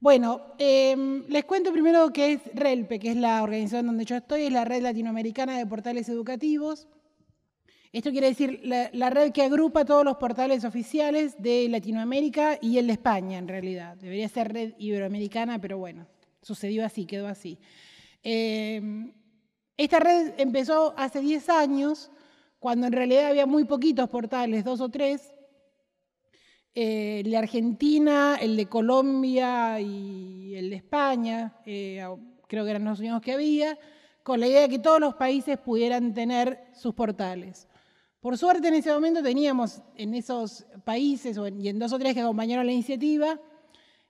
Bueno, les cuento primero qué es RELPE, que es la organización donde yo estoy, es la Red Latinoamericana de Portales Educativos. Esto quiere decir la red que agrupa todos los portales oficiales de Latinoamérica y el de España, en realidad. Debería ser Red Iberoamericana, pero bueno, sucedió así, quedó así. Esta red empezó hace 10 años, cuando en realidad había muy poquitos portales, 2 o 3. El de Argentina, el de Colombia y el de España, creo que eran los únicos que había, con la idea de que todos los países pudieran tener sus portales. Por suerte en ese momento teníamos en esos países y en 2 o 3 que acompañaron la iniciativa,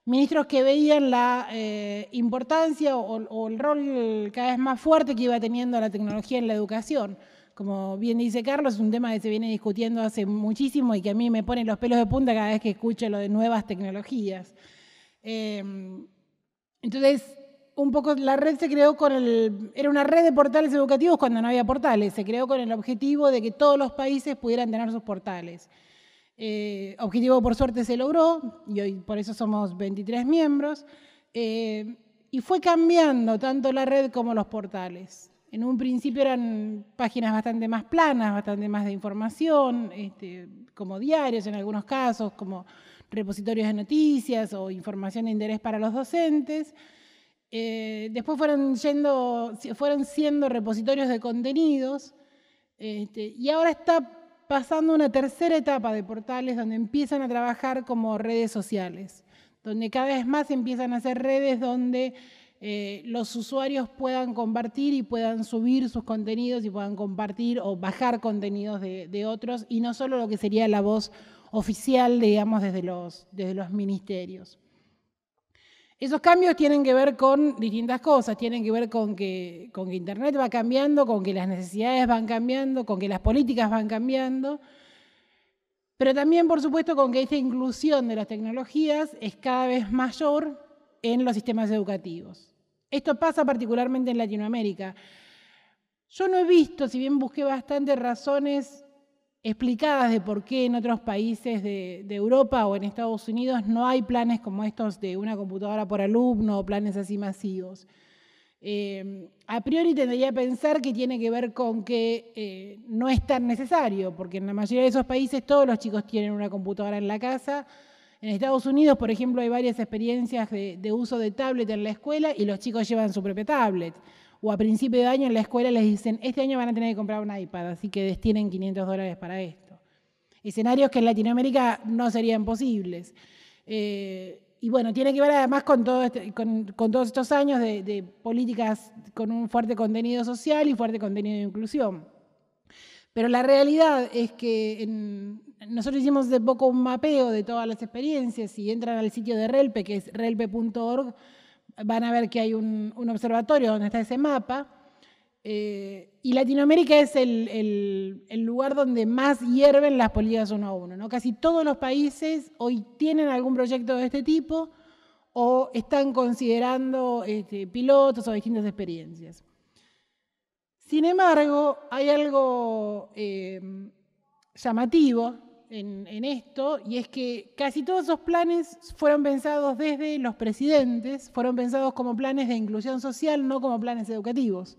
ministros que veían la importancia o el rol cada vez más fuerte que iba teniendo la tecnología en la educación. Como bien dice Carlos, es un tema que se viene discutiendo hace muchísimo y que a mí me pone los pelos de punta cada vez que escucho lo de nuevas tecnologías. Entonces, un poco la red se creó era una red de portales educativos cuando no había portales, se creó con el objetivo de que todos los países pudieran tener sus portales. Objetivo por suerte se logró y hoy por eso somos 23 miembros y fue cambiando tanto la red como los portales. En un principio eran páginas bastante más planas, bastante más de información, como diarios en algunos casos, como repositorios de noticias o información de interés para los docentes. Después fueron siendo repositorios de contenidos y ahora está pasando una tercera etapa de portales donde empiezan a trabajar como redes sociales, donde cada vez más empiezan a ser redes donde los usuarios puedan compartir y puedan subir sus contenidos y puedan compartir o bajar contenidos de otros y no solo lo que sería la voz oficial, digamos, desde los ministerios. Esos cambios tienen que ver con distintas cosas, tienen que ver con que Internet va cambiando, con que las necesidades van cambiando, con que las políticas van cambiando, pero también, por supuesto, con que esta inclusión de las tecnologías es cada vez mayor en los sistemas educativos. Esto pasa particularmente en Latinoamérica. Yo no he visto, si bien busqué bastantes razones explicadas de por qué en otros países de Europa o en Estados Unidos no hay planes como estos de una computadora por alumno o planes así masivos. A priori tendría a pensar que tiene que ver con que no es tan necesario, porque en la mayoría de esos países todos los chicos tienen una computadora en la casa. En Estados Unidos, por ejemplo, hay varias experiencias de uso de tablet en la escuela y los chicos llevan su propia tablet. O a principio de año en la escuela les dicen, este año van a tener que comprar un iPad, así que destinen $500 para esto. Escenarios que en Latinoamérica no serían posibles. Y bueno, tiene que ver además con todos estos años de políticas con un fuerte contenido social y fuerte contenido de inclusión. Pero la realidad es que nosotros hicimos hace poco un mapeo de todas las experiencias. Si entran al sitio de RELPE, que es relpe.org, van a ver que hay un observatorio donde está ese mapa. Y Latinoamérica es el lugar donde más hierven las políticas 1 a 1, ¿no? Casi todos los países hoy tienen algún proyecto de este tipo o están considerando pilotos o distintas experiencias. Sin embargo, hay algo llamativo en esto, y es que casi todos esos planes fueron pensados desde los presidentes, fueron pensados como planes de inclusión social, no como planes educativos.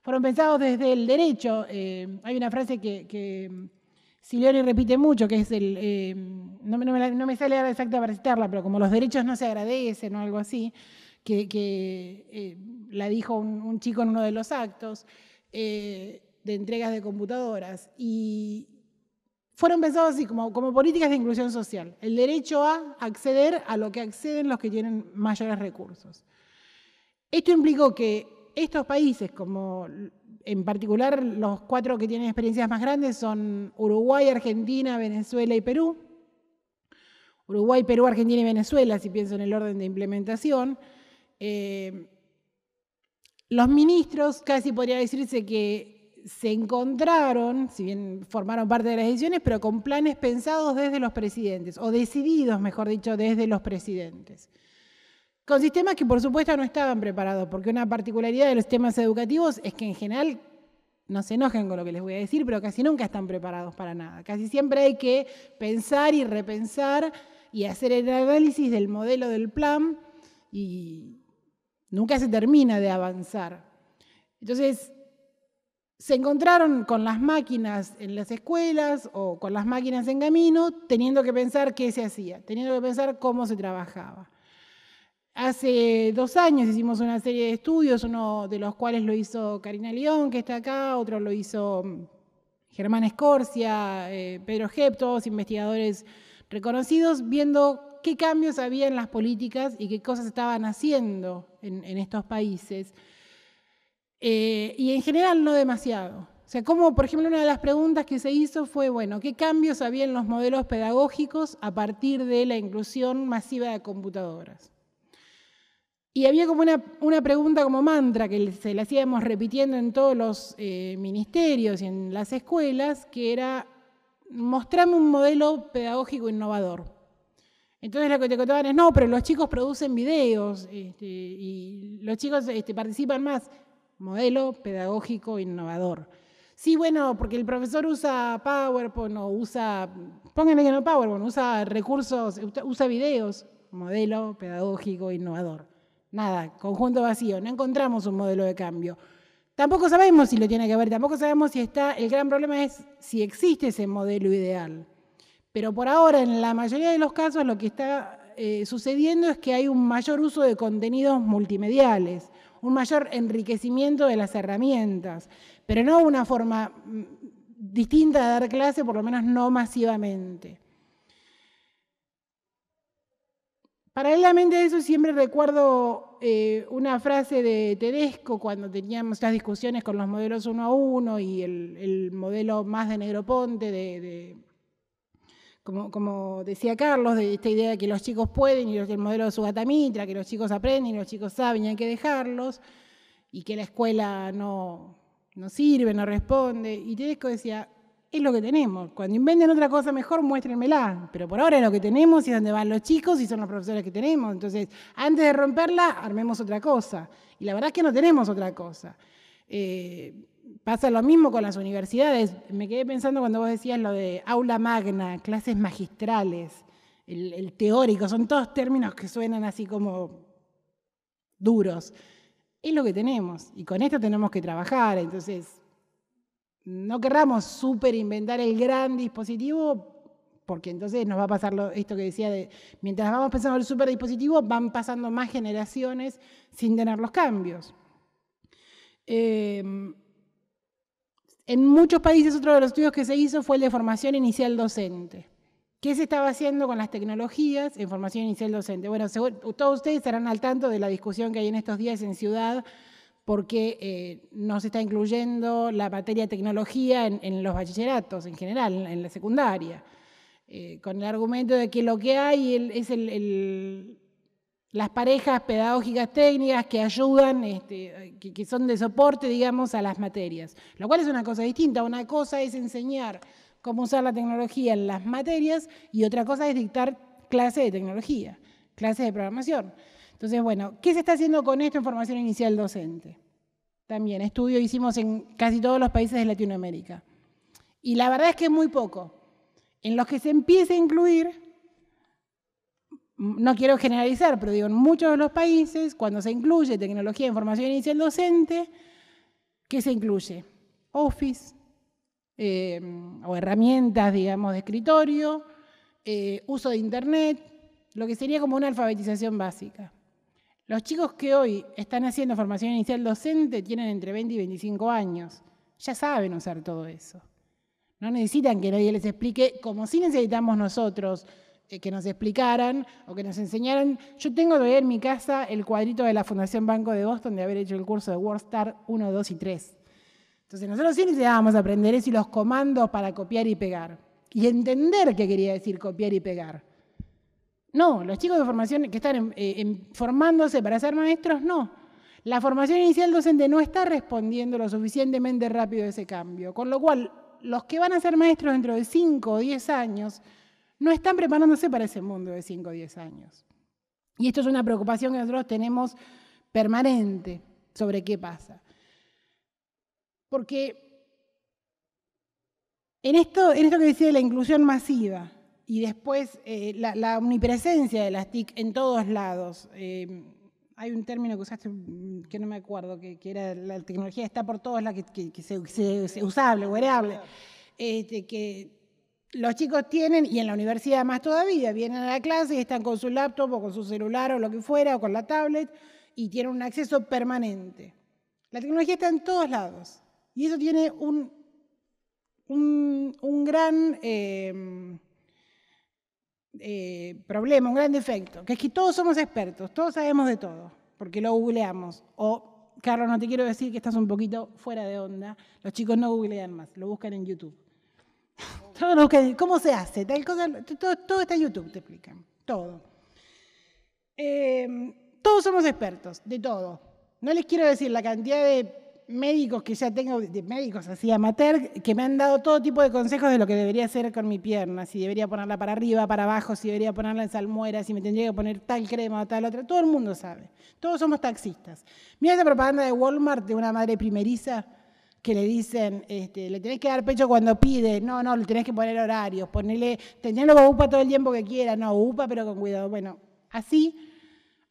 Fueron pensados desde el derecho. Hay una frase que Silioni repite mucho, que es no me sale ahora exacta para citarla, pero como los derechos no se agradecen o algo así, que la dijo un chico en uno de los actos de entregas de computadoras. Y fueron pensados así, como políticas de inclusión social. El derecho a acceder a lo que acceden los que tienen mayores recursos. Esto implicó que estos países, como en particular los 4 que tienen experiencias más grandes, son Uruguay, Argentina, Venezuela y Perú. Uruguay, Perú, Argentina y Venezuela, si pienso en el orden de implementación. Los ministros, casi podría decirse que se encontraron, si bien formaron parte de las decisiones, pero con planes pensados desde los presidentes, o decididos, mejor dicho, desde los presidentes. Con sistemas que por supuesto no estaban preparados, porque una particularidad de los sistemas educativos es que en general, no se enojen con lo que les voy a decir, pero casi nunca están preparados para nada. Casi siempre hay que pensar y repensar y hacer el análisis del modelo del plan y nunca se termina de avanzar. Entonces, se encontraron con las máquinas en las escuelas o con las máquinas en camino, teniendo que pensar qué se hacía, teniendo que pensar cómo se trabajaba. Hace 2 años hicimos una serie de estudios, uno de los cuales lo hizo Karina León, que está acá, otro lo hizo Germán Escorcia, Pedro Gep, todos investigadores reconocidos, viendo qué cambios había en las políticas y qué cosas estaban haciendo en estos países. Y en general no demasiado. O sea, como por ejemplo una de las preguntas que se hizo fue, bueno, ¿qué cambios había en los modelos pedagógicos a partir de la inclusión masiva de computadoras? Y había como una pregunta como mantra que se la hacíamos repitiendo en todos los ministerios y en las escuelas, que era, mostrame un modelo pedagógico innovador. Entonces lo que te contaban es, no, pero los chicos producen videos y los chicos participan más. Modelo pedagógico innovador. Sí, bueno, porque el profesor usa PowerPoint o usa, pónganle que no PowerPoint, usa recursos, usa videos. Modelo pedagógico innovador. Nada, conjunto vacío, no encontramos un modelo de cambio. Tampoco sabemos si lo tiene que haber, tampoco sabemos si está, el gran problema es si existe ese modelo ideal. Pero por ahora, en la mayoría de los casos, lo que está sucediendo es que hay un mayor uso de contenidos multimediales, un mayor enriquecimiento de las herramientas, pero no una forma distinta de dar clase, por lo menos no masivamente. Paralelamente a eso, siempre recuerdo una frase de Tedesco cuando teníamos las discusiones con los modelos 1 a 1 y el modelo más de Negroponte, como decía Carlos, de esta idea de que los chicos pueden y el modelo de Sugatamitra, que los chicos aprenden y los chicos saben y hay que dejarlos, y que la escuela no sirve, no responde. Y Tedesco decía, es lo que tenemos. Cuando inventen otra cosa mejor, muéstrenmela. Pero por ahora es lo que tenemos y es donde van los chicos y son los profesores que tenemos. Entonces, antes de romperla, armemos otra cosa. Y la verdad es que no tenemos otra cosa. Pasa lo mismo con las universidades. Me quedé pensando cuando vos decías lo de aula magna, clases magistrales, el teórico, son todos términos que suenan así como duros. Es lo que tenemos y con esto tenemos que trabajar. Entonces, no querramos súper inventar el gran dispositivo, porque entonces nos va a pasar esto que decía de, mientras vamos pensando en el súper dispositivo, van pasando más generaciones sin tener los cambios. En muchos países otro de los estudios que se hizo fue el de formación inicial docente. ¿Qué se estaba haciendo con las tecnologías en formación inicial docente? Bueno, todos ustedes estarán al tanto de la discusión que hay en estos días en Ciudad, porque no se está incluyendo la materia de tecnología en los bachilleratos en general, en la secundaria, con el argumento de que lo que hay es las parejas pedagógicas técnicas que ayudan, que son de soporte, digamos, a las materias, lo cual es una cosa distinta. Una cosa es enseñar cómo usar la tecnología en las materias y otra cosa es dictar clases de tecnología, clases de programación. Entonces, bueno, ¿qué se está haciendo con esto en formación inicial docente? También estudio hicimos en casi todos los países de Latinoamérica. Y la verdad es que es muy poco. En los que se empieza a incluir, no quiero generalizar, pero digo, en muchos de los países, cuando se incluye tecnología en formación inicial docente, ¿qué se incluye? Office, o herramientas, digamos, de escritorio, uso de Internet, lo que sería como una alfabetización básica. Los chicos que hoy están haciendo formación inicial docente tienen entre 20 y 25 años. Ya saben usar todo eso. No necesitan que nadie les explique, como si necesitamos nosotros que nos explicaran o que nos enseñaran. Yo tengo todavía en mi casa el cuadrito de la Fundación Banco de Boston de haber hecho el curso de WordStar 1, 2 y 3. Entonces nosotros sí necesitábamos aprender eso y los comandos para copiar y pegar. Y entender qué quería decir copiar y pegar. No, los chicos de formación que están formándose para ser maestros, no. La formación inicial docente no está respondiendo lo suficientemente rápido a ese cambio. Con lo cual, los que van a ser maestros dentro de 5 o 10 años no están preparándose para ese mundo de 5 o 10 años. Y esto es una preocupación que nosotros tenemos permanente sobre qué pasa. Porque en esto que decía de la inclusión masiva y después la omnipresencia de las TIC en todos lados, hay un término que usaste que no me acuerdo, que era la tecnología está por todos, la que se usable, wearable, que los chicos tienen, y en la universidad más todavía, vienen a la clase y están con su laptop o con su celular o lo que fuera, o con la tablet, y tienen un acceso permanente. La tecnología está en todos lados, y eso tiene un gran problema, un gran defecto, que es que todos somos expertos, todos sabemos de todo, porque lo googleamos. O, Carlos, no te quiero decir que estás un poquito fuera de onda, los chicos no googlean más, lo buscan en YouTube. ¿Cómo se hace? Tal cosa, todo está en YouTube, te explican, todo. Todos somos expertos, de todo. No les quiero decir la cantidad de médicos que ya tengo, de médicos así amateur, que me han dado todo tipo de consejos de lo que debería hacer con mi pierna, si debería ponerla para arriba, para abajo, si debería ponerla en salmuera, si me tendría que poner tal crema o tal otra. Todo el mundo sabe. Todos somos taxistas. Mira esa propaganda de Walmart de una madre primeriza que le dicen, le tenés que dar pecho cuando pide, no, le tenés que poner horarios, tenerlo con UPA todo el tiempo que quiera, no, UPA pero con cuidado. Bueno, así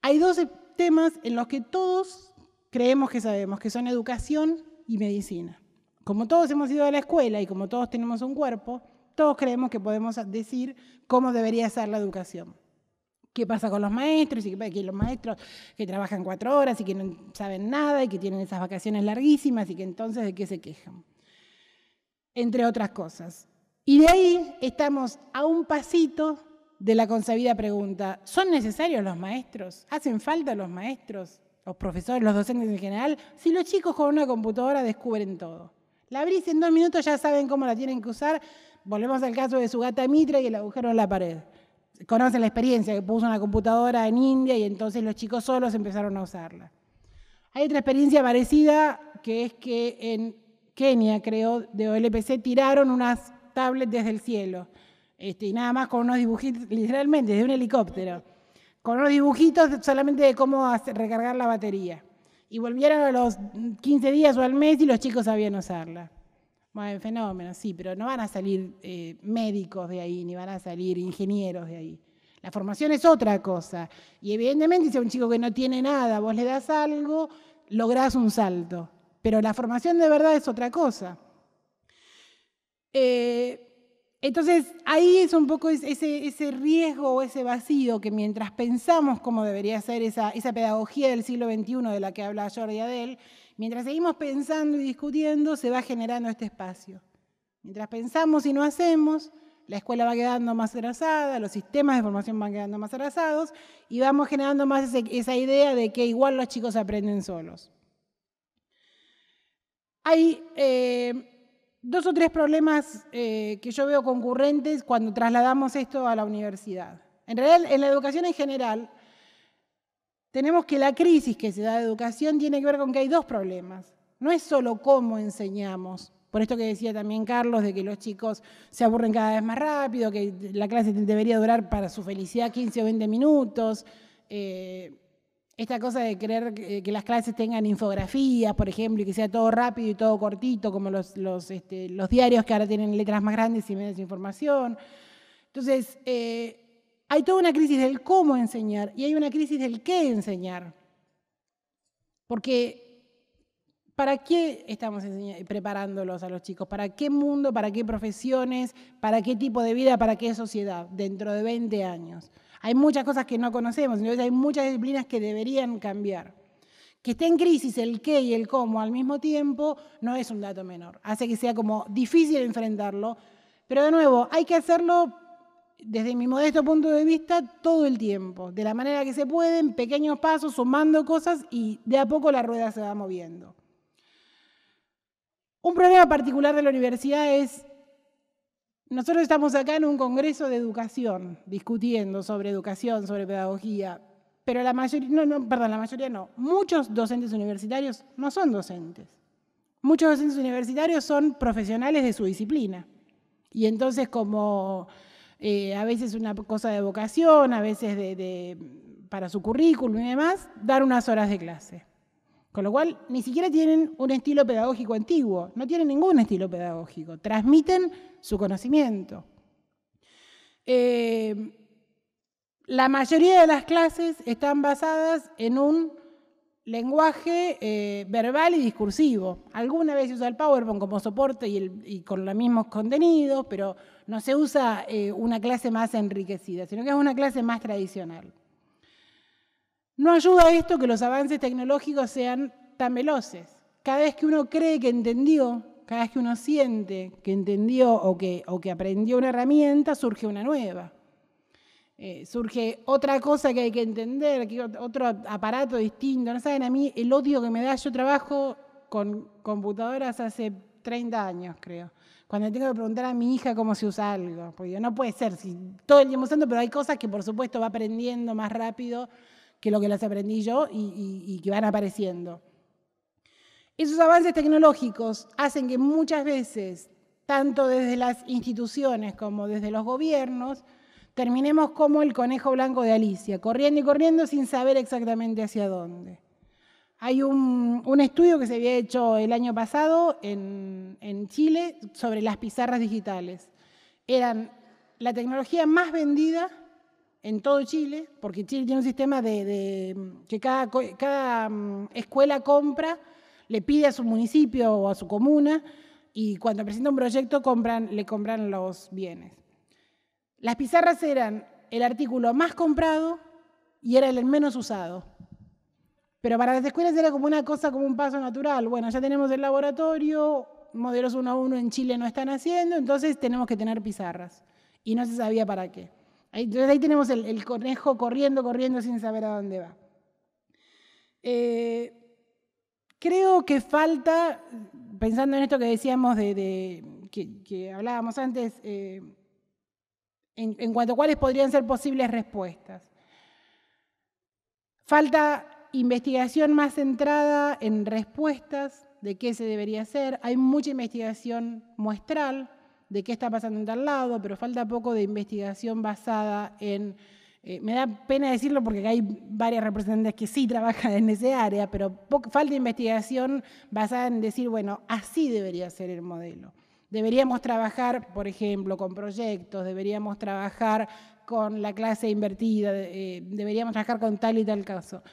hay 12 temas en los que todos creemos que sabemos, que son educación y medicina. Como todos hemos ido a la escuela y como todos tenemos un cuerpo, todos creemos que podemos decir cómo debería ser la educación. ¿Qué pasa con los maestros? Y que los maestros que trabajan 4 horas y que no saben nada y que tienen esas vacaciones larguísimas y que entonces ¿de qué se quejan? Entre otras cosas. Y de ahí estamos a un pasito de la consabida pregunta, ¿son necesarios los maestros? ¿Hacen falta los maestros, los profesores, los docentes en general? Si los chicos con una computadora descubren todo. La abrís en 2 minutos, ya saben cómo la tienen que usar. Volvemos al caso de su gata Mitra y el agujero en la pared. Conocen la experiencia, que puso una computadora en India y entonces los chicos solos empezaron a usarla. Hay otra experiencia parecida, que es que en Kenia, creo, de OLPC, tiraron unas tablets desde el cielo. Y nada más con unos dibujitos, literalmente, desde un helicóptero, con unos dibujitos solamente de cómo recargar la batería. Y volvieron a los 15 días o al mes y los chicos sabían usarla. Bueno, fenómeno, sí, pero no van a salir médicos de ahí, ni van a salir ingenieros de ahí. La formación es otra cosa. Y evidentemente si a un chico que no tiene nada, vos le das algo, lográs un salto. Pero la formación de verdad es otra cosa. Entonces, ahí es un poco ese riesgo o ese vacío que mientras pensamos cómo debería ser esa pedagogía del siglo XXI de la que habla Jordi Adel, mientras seguimos pensando y discutiendo, se va generando este espacio. Mientras pensamos y no hacemos, la escuela va quedando más atrasada, los sistemas de formación van quedando más atrasados y vamos generando más esa idea de que igual los chicos aprenden solos. Hay 2 o 3 problemas que yo veo concurrentes cuando trasladamos esto a la universidad. En realidad, en la educación en general, tenemos que la crisis que se da de educación tiene que ver con que hay 2 problemas. No es solo cómo enseñamos, por esto que decía también Carlos, de que los chicos se aburren cada vez más rápido, que la clase debería durar para su felicidad 15 o 20 minutos, esta cosa de querer que las clases tengan infografías, por ejemplo, y que sea todo rápido y todo cortito, como los diarios que ahora tienen letras más grandes y menos información. Entonces, hay toda una crisis del cómo enseñar y hay una crisis del qué enseñar. Porque, ¿para qué estamos preparándolos a los chicos? ¿Para qué mundo, para qué profesiones, para qué tipo de vida, para qué sociedad dentro de 20 años? Hay muchas cosas que no conocemos, entonces hay muchas disciplinas que deberían cambiar. Que esté en crisis el qué y el cómo al mismo tiempo no es un dato menor. Hace que sea como difícil enfrentarlo, pero de nuevo, hay que hacerlo desde mi modesto punto de vista todo el tiempo, de la manera que se puede, en pequeños pasos, sumando cosas y de a poco la rueda se va moviendo. Un problema particular de la universidad es, nosotros estamos acá en un congreso de educación, discutiendo sobre educación, sobre pedagogía, pero la mayoría no, muchos docentes universitarios no son docentes. Muchos docentes universitarios son profesionales de su disciplina. Y entonces como a veces una cosa de vocación, a veces para su currículum y demás, dar unas horas de clase. Con lo cual, ni siquiera tienen un estilo pedagógico antiguo, no tienen ningún estilo pedagógico, transmiten su conocimiento. La mayoría de las clases están basadas en un lenguaje verbal y discursivo. Alguna vez se usa el PowerPoint como soporte y con los mismos contenidos, pero no se usa una clase más enriquecida, sino que es una clase más tradicional. No ayuda esto que los avances tecnológicos sean tan veloces. Cada vez que uno cree que entendió, cada vez que uno siente que entendió o que aprendió una herramienta, surge una nueva. Surge otra cosa que hay que entender, otro aparato distinto. No saben a mí el odio que me da. Yo trabajo con computadoras hace 30 años, creo. Cuando tengo que preguntar a mi hija cómo se usa algo. Porque no puede ser, si todo el tiempo usando, pero hay cosas que por supuesto va aprendiendo más rápido que lo que las aprendí yo y que van apareciendo. Esos avances tecnológicos hacen que muchas veces, tanto desde las instituciones como desde los gobiernos, terminemos como el conejo blanco de Alicia, corriendo y corriendo sin saber exactamente hacia dónde. Hay un estudio que se había hecho el año pasado en Chile sobre las pizarras digitales. Eran la tecnología más vendida en todo Chile, porque Chile tiene un sistema que cada escuela compra, le pide a su municipio o a su comuna, y cuando presenta un proyecto le compran los bienes. Las pizarras eran el artículo más comprado y era el menos usado. Pero para las escuelas era como una cosa, como un paso natural. Bueno, ya tenemos el laboratorio, modelos 1 a 1 en Chile no están haciendo, entonces tenemos que tener pizarras. Y no se sabía para qué. Entonces ahí tenemos el conejo corriendo sin saber a dónde va. Creo que falta, pensando en esto que decíamos que hablábamos antes, en cuanto a cuáles podrían ser posibles respuestas. Falta investigación más centrada en respuestas de qué se debería hacer. Hay mucha investigación muestral de qué está pasando en tal lado, pero falta poco de investigación basada en... me da pena decirlo porque hay varias representantes que sí trabajan en ese área, pero falta investigación basada en decir, bueno, así debería ser el modelo. Deberíamos trabajar, por ejemplo, con proyectos, deberíamos trabajar con la clase invertida, deberíamos trabajar con tal y tal caso.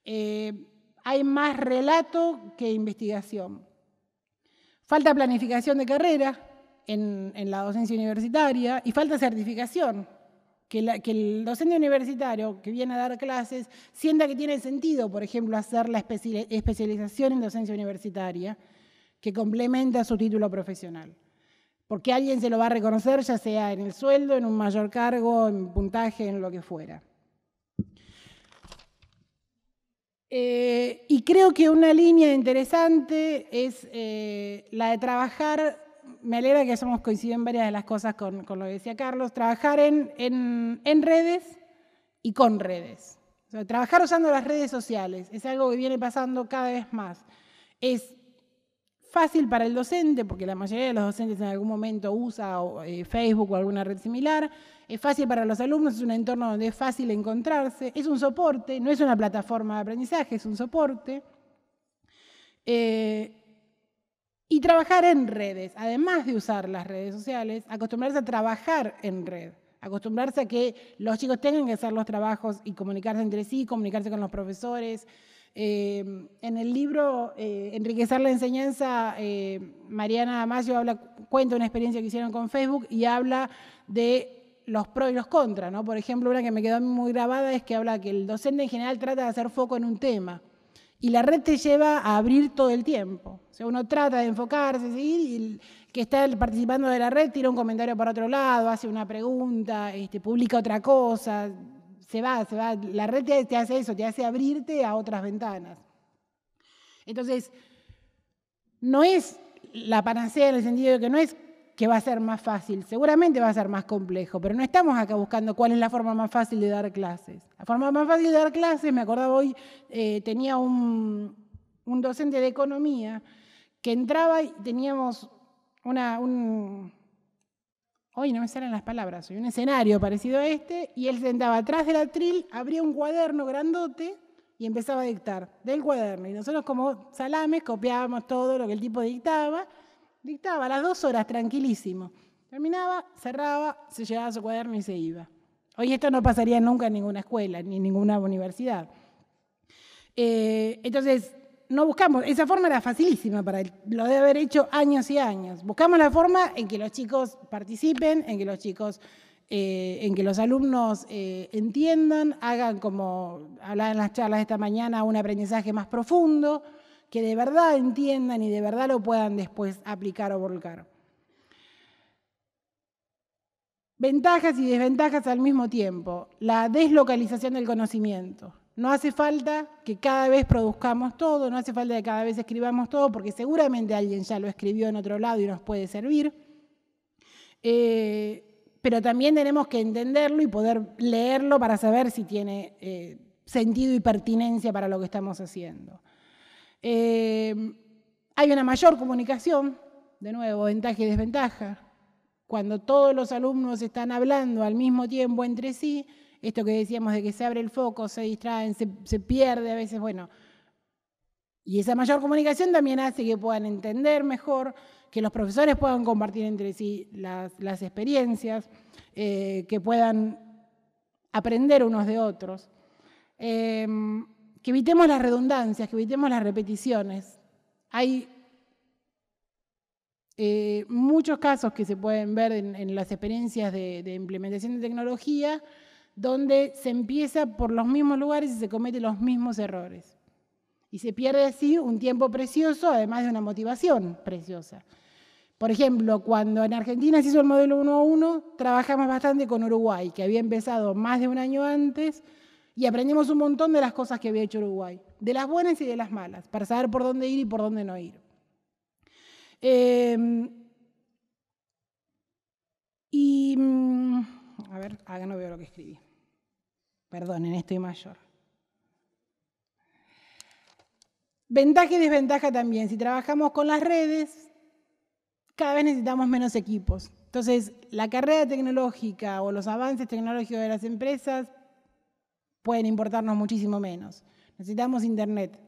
Hay más relato que investigación. Falta planificación de carrera en la docencia universitaria y falta certificación. Que el docente universitario que viene a dar clases sienta que tiene sentido, por ejemplo, hacer la especialización en docencia universitaria que complementa su título profesional. Porque alguien se lo va a reconocer, ya sea en el sueldo, en un mayor cargo, en puntaje, en lo que fuera. Y creo que una línea interesante es la de trabajar, me alegra que hayamos coincidido en varias de las cosas con lo que decía Carlos, trabajar en redes y con redes. O sea, trabajar usando las redes sociales es algo que viene pasando cada vez más. Es fácil para el docente, porque la mayoría de los docentes en algún momento usa Facebook o alguna red similar. Es fácil para los alumnos, es un entorno donde es fácil encontrarse. Es un soporte, no es una plataforma de aprendizaje, es un soporte. Y trabajar en redes, además de usar las redes sociales, acostumbrarse a trabajar en red. Acostumbrarse a que los chicos tengan que hacer los trabajos y comunicarse entre sí, comunicarse con los profesores. En el libro Enriquecer la enseñanza, Mariana Mayo cuenta una experiencia que hicieron con Facebook y habla de los pros y los contras, ¿no? Por ejemplo, una que me quedó muy grabada es que habla que el docente en general trata de hacer foco en un tema y la red te lleva a abrir todo el tiempo. O sea, uno trata de enfocarse, ¿sí? Y el que está participando de la red tira un comentario para otro lado, hace una pregunta, publica otra cosa. Se va. La red te hace eso, te hace abrirte a otras ventanas. Entonces, no es la panacea en el sentido de que no es que va a ser más fácil, seguramente va a ser más complejo, pero no estamos acá buscando cuál es la forma más fácil de dar clases. La forma más fácil de dar clases, me acordaba hoy, tenía un docente de economía que entraba y teníamos hoy no me salen las palabras, un escenario parecido a este, y él sentaba atrás del atril, abría un cuaderno grandote y empezaba a dictar del cuaderno. Y nosotros como salames copiábamos todo lo que el tipo dictaba a las 2 horas, tranquilísimo. Terminaba, cerraba, se llevaba su cuaderno y se iba. Hoy esto no pasaría nunca en ninguna escuela, ni en ninguna universidad. Entonces, no buscamos, esa forma era facilísima para él, lo debe haber hecho años y años. Buscamos la forma en que los chicos participen, en que los chicos, en que los alumnos entiendan, hagan, como hablaba en las charlas de esta mañana, un aprendizaje más profundo, que de verdad entiendan y de verdad lo puedan después aplicar o volcar. Ventajas y desventajas al mismo tiempo. La deslocalización del conocimiento. No hace falta que cada vez produzcamos todo, no hace falta que cada vez escribamos todo, porque seguramente alguien ya lo escribió en otro lado y nos puede servir. Pero también tenemos que entenderlo y poder leerlo para saber si tiene sentido y pertinencia para lo que estamos haciendo. Hay una mayor comunicación, de nuevo, ventaja y desventaja. Cuando todos los alumnos están hablando al mismo tiempo entre sí, esto que decíamos de que se abre el foco, se distraen, se pierde a veces, bueno. Y esa mayor comunicación también hace que puedan entender mejor, que los profesores puedan compartir entre sí las experiencias, que puedan aprender unos de otros. Que evitemos las redundancias, que evitemos las repeticiones. Hay muchos casos que se pueden ver en las experiencias de implementación de tecnología, donde se empieza por los mismos lugares y se cometen los mismos errores. Y se pierde así un tiempo precioso, además de una motivación preciosa. Por ejemplo, cuando en Argentina se hizo el modelo 1 a 1, trabajamos bastante con Uruguay, que había empezado más de un año antes, y aprendimos un montón de las cosas que había hecho Uruguay, de las buenas y de las malas, para saber por dónde ir y por dónde no ir. A ver, acá no veo lo que escribí. Perdonen, estoy mayor. Ventaja y desventaja también. Si trabajamos con las redes, cada vez necesitamos menos equipos. Entonces, la carrera tecnológica o los avances tecnológicos de las empresas pueden importarnos muchísimo menos. Necesitamos Internet.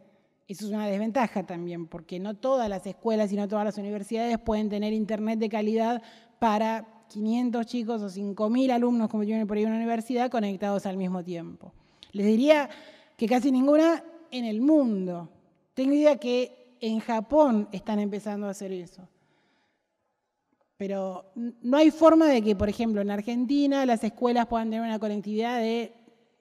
Eso es una desventaja también, porque no todas las escuelas y no todas las universidades pueden tener Internet de calidad para 500 chicos o 5.000 alumnos, como tienen por ahí una universidad, conectados al mismo tiempo. Les diría que casi ninguna en el mundo. Tengo idea que en Japón están empezando a hacer eso. Pero no hay forma de que, por ejemplo, en Argentina las escuelas puedan tener una conectividad de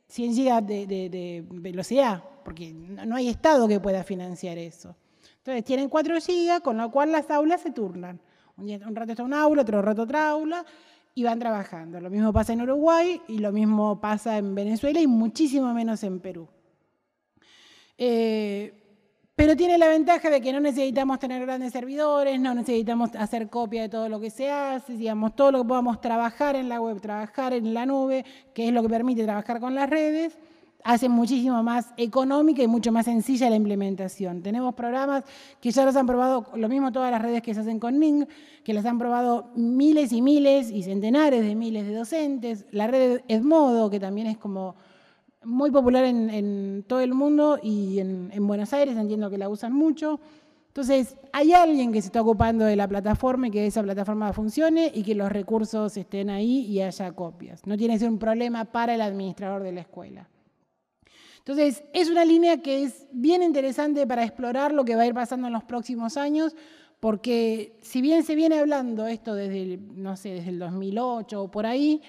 100 GB de velocidad, porque no hay Estado que pueda financiar eso. Entonces tienen 4 GB, con lo cual las aulas se turnan. Un rato está una aula, otro rato otra aula, y van trabajando. Lo mismo pasa en Uruguay y lo mismo pasa en Venezuela y muchísimo menos en Perú. Pero tiene la ventaja de que no necesitamos tener grandes servidores, no necesitamos hacer copia de todo lo que se hace, digamos, todo lo que podamos trabajar en la web, trabajar en la nube, que es lo que permite trabajar con las redes, hace muchísimo más económica y mucho más sencilla la implementación. Tenemos programas que ya los han probado, lo mismo todas las redes que se hacen con Ning, que las han probado miles y miles y centenares de miles de docentes. La red Edmodo, que también es como muy popular en todo el mundo y en Buenos Aires entiendo que la usan mucho. Entonces, hay alguien que se está ocupando de la plataforma y que esa plataforma funcione y que los recursos estén ahí y haya copias. No tiene que ser un problema para el administrador de la escuela. Entonces, es una línea que es bien interesante para explorar lo que va a ir pasando en los próximos años, porque si bien se viene hablando esto desde, no sé, desde el 2008 o por ahí,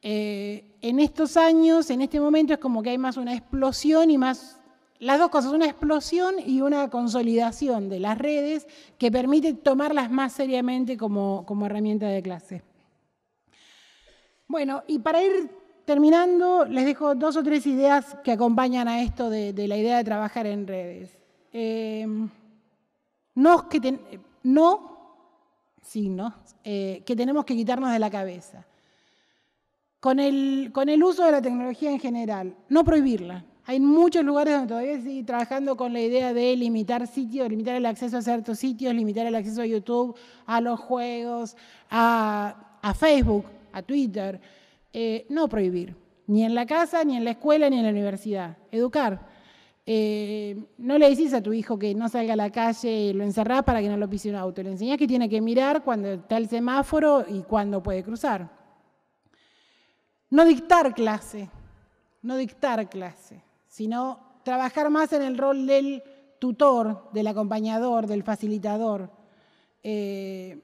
en estos años, en este momento, es como que hay más una explosión y más, las dos cosas, una explosión y una consolidación de las redes que permite tomarlas más seriamente como herramienta de clase. Bueno, y para ir terminando, les dejo 2 o 3 ideas que acompañan a esto de la idea de trabajar en redes. Que tenemos que quitarnos de la cabeza. Con el uso de la tecnología en general, no prohibirla. Hay muchos lugares donde todavía se sigue trabajando con la idea de limitar sitios, limitar el acceso a ciertos sitios, limitar el acceso a YouTube, a los juegos, a Facebook, a Twitter. No prohibir, ni en la casa, ni en la escuela, ni en la universidad. Educar. No le decís a tu hijo que no salga a la calle y lo encerrás para que no lo pise un auto. Le enseñás que tiene que mirar cuando está el semáforo y cuándo puede cruzar. No dictar clase, sino trabajar más en el rol del tutor, del acompañador, del facilitador. El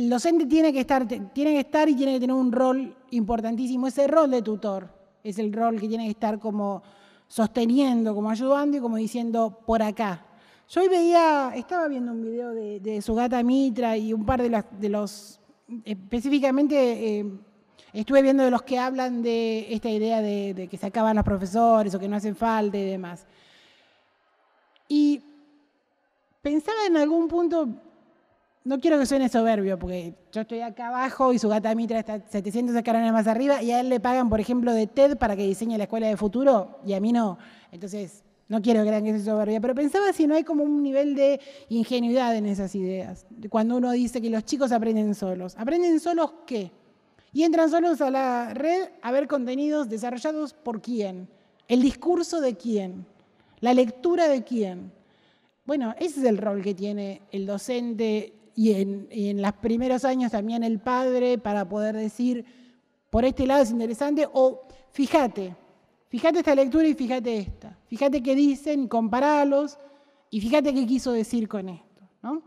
docente tiene que estar y tiene que tener un rol importantísimo. Ese rol de tutor es el rol que tiene que estar como sosteniendo, como ayudando y como diciendo por acá. Yo hoy estaba viendo un video de Sugata Mitra y un par de los específicamente estuve viendo de los que hablan de esta idea de que se acaban los profesores o que no hacen falta y demás. Y pensaba en algún punto, no quiero que suene soberbio, porque yo estoy acá abajo y Sugata Mitra está 700 escalones más arriba y a él le pagan, por ejemplo, de TED para que diseñe la escuela de futuro y a mí no. Entonces, no quiero que crean que es soberbia, pero pensaba si no hay como un nivel de ingenuidad en esas ideas. Cuando uno dice que los chicos aprenden solos. ¿Aprenden solos qué? Y entran solos a la red a ver contenidos desarrollados por quién. ¿El discurso de quién? ¿La lectura de quién? Bueno, ese es el rol que tiene el docente y en los primeros años también el padre para poder decir, por este lado es interesante, o fíjate esta lectura y fíjate esta. Fíjate qué dicen, comparalos y fíjate qué quiso decir con esto, ¿no?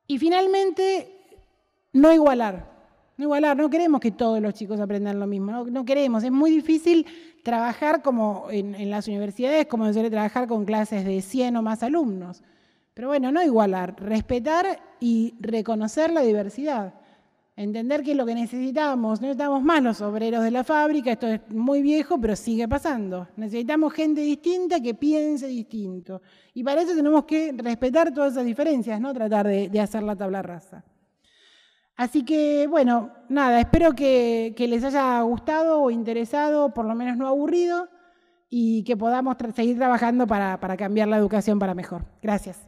Y finalmente, no igualar. No queremos que todos los chicos aprendan lo mismo, no queremos. Es muy difícil trabajar como en las universidades, como se suele trabajar con clases de 100 o más alumnos. Pero bueno, no igualar, respetar y reconocer la diversidad. Entender que es lo que necesitamos. No necesitamos más los obreros de la fábrica, esto es muy viejo, pero sigue pasando. Necesitamos gente distinta que piense distinto. Y para eso tenemos que respetar todas esas diferencias, no tratar de hacer la tabla rasa. Así que, bueno, nada, espero que les haya gustado o interesado, por lo menos no aburrido, y que podamos seguir trabajando para cambiar la educación para mejor. Gracias.